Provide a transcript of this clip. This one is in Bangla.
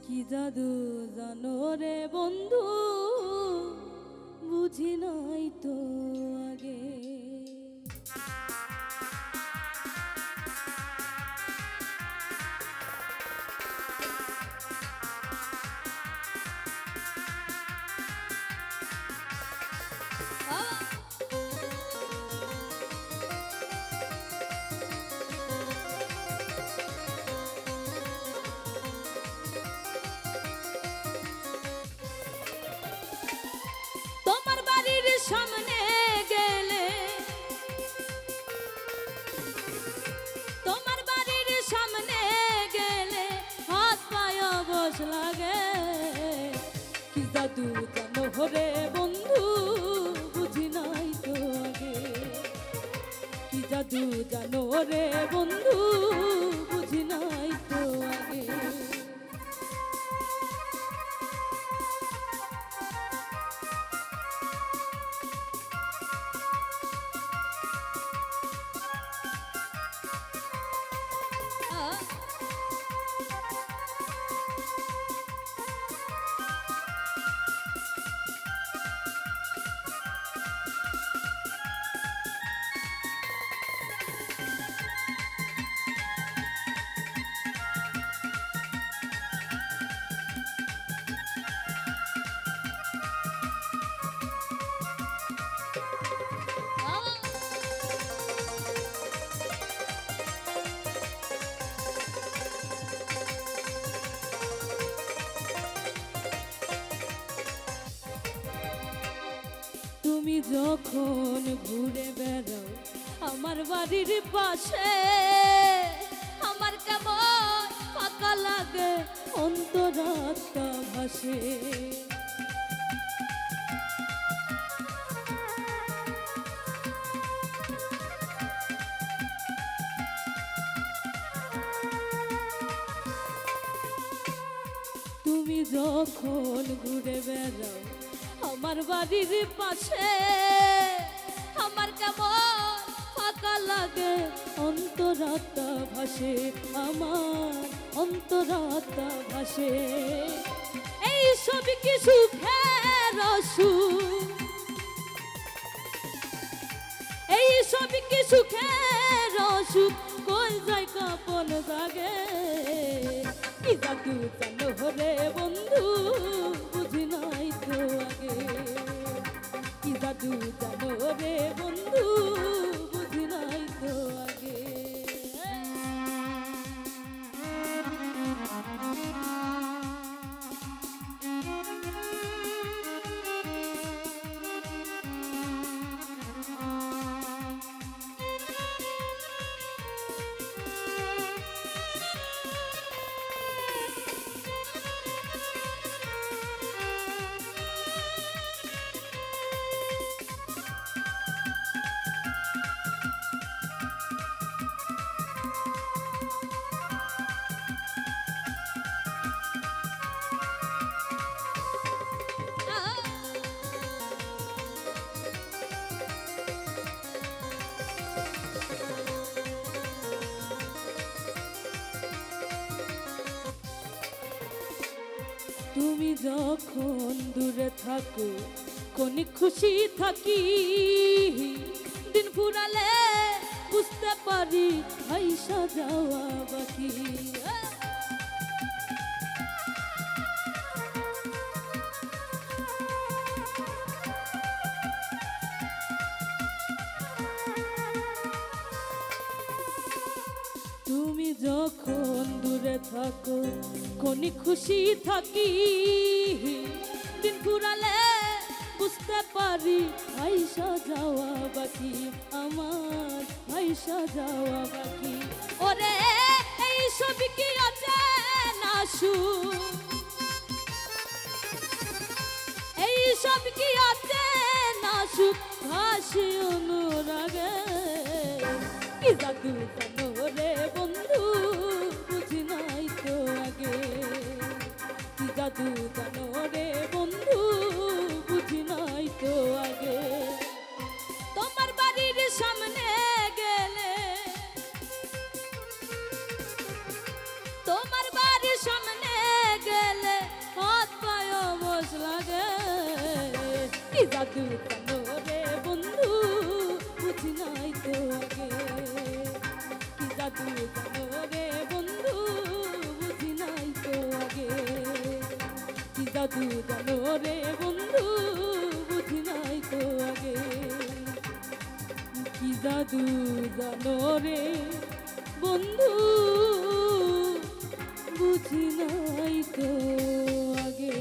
কি জাদু জানো রে বন্ধু, বুঝি নাই তো আগে। তোমার বাড়ির সামনে গেলে, তোমার বাড়ির সামনে গেলে হাত পায়ে বস লাগে। কি জাদু জানো রে বন্ধু, বুঝি নাই তো আগে। কি জাদু জানো রে বন্ধু, বুঝি নাই তো আগে। তুমি যখন ঘুরে বেড়াও আমার বাড়ির পাশে, আমার কেমন ফাঁকা লাগে, অন্তরাত্মা ভাসে। তুমি যখন ঘুরে বেড়াও আমার বাড়ির পাশে, আমার কেমন ফাঁকা লাগে, অন্তরাত্মা ভাসে, আমার অন্তরাত্মা ভাসে। এই সব কি সুখের সুখ, এই সব কি সুখের সুখ, কই যায় কাপন জাগে। কি জাদু জানো রে বন্ধু, বুঝি নাই তো আগে। কি জাদু জানো রে বন্ধু, বুঝি নাই তো আগে। তুমি যখন দূরে থাকো কোন খুশি থাকি, দিন ফুরালে বুঝতে পারি আইসা যাওয়া বাকি। তুমি যখন দূরে থাকো কোন খুশি থাকি, দিন ফুরালে বুঝতে পারি আইসা যাওয়া বাকি, আমার আইসা যাওয়া বাকি। ওরে এই সব কি আছে না সুখ, এই সব কি আছে না সুখ, ভাসে অনুরাগে। কি জাদু জানো রে বন্ধু, বুঝি নাই তো আগে। কি জাদু জানো রে বন্ধু, বুঝি নাই তো আগে। তোমার বাড়ির সামনে গেলে, তোমার বাড়ির সামনে গেলে জাদু জানো রে বন্ধু বুঝি নাই তো আগে কি জাদু জানো রে বন্ধু বুঝি নাই তো আগে কি জাদু জানো রে বন্ধু বুঝি নাই তো আগে কি জাদু জানো রে বন্ধু বুঝি নাই তো আগে।